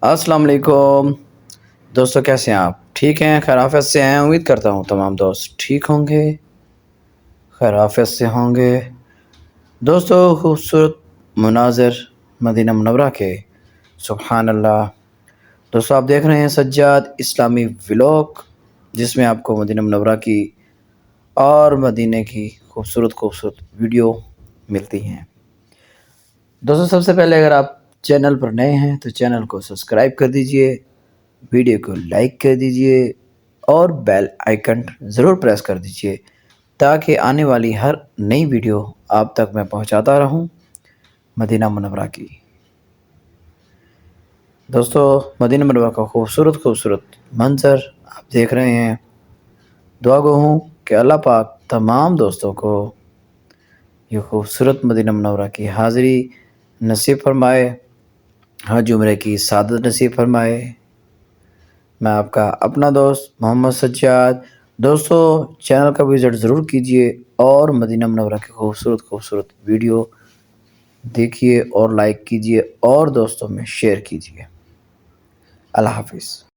السلام علیکم دوستو، کیسے ہیں آپ؟ ٹھیک ہیں؟ خیر آفیت سے ہیں؟ امید کرتا ہوں تمام دوست ٹھیک ہوں گے، خیر آفیت سے ہوں گے۔ دوستو، خوبصورت مناظر مدینہ منورہ کے، سبحان اللہ۔ دوستو، آپ دیکھ رہے ہیں سجاد اسلامی ولاگ، جس میں آپ کو مدینہ منورہ کی اور مدینہ کی خوبصورت ویڈیو ملتی ہیں۔ دوستو، سب سے پہلے اگر آپ چینل پر نئے ہیں تو چینل کو سبسکرائب کر دیجئے، ویڈیو کو لائک کر دیجئے اور بیل آئیکن ضرور پریس کر دیجئے تاکہ آنے والی ہر نئی ویڈیو آپ تک میں پہنچاتا رہوں مدینہ منورہ کی۔ دوستو، مدینہ منورہ کا خوبصورت منظر آپ دیکھ رہے ہیں۔ دعا گو ہوں کہ اللہ پاک تمام دوستوں کو یہ خوبصورت مدینہ منورہ کی حاضری نصیب فرمائے، حج عمرے کی سعادت نصیب فرمائے۔ میں آپ کا اپنا دوست محمد سجاد۔ دوستو، چینل کا وزٹ ضرور کیجئے اور مدینہ منورہ کی خوبصورت ویڈیو دیکھیے اور لائک کیجئے اور دوستوں میں شیئر کیجئے۔ اللہ حافظ۔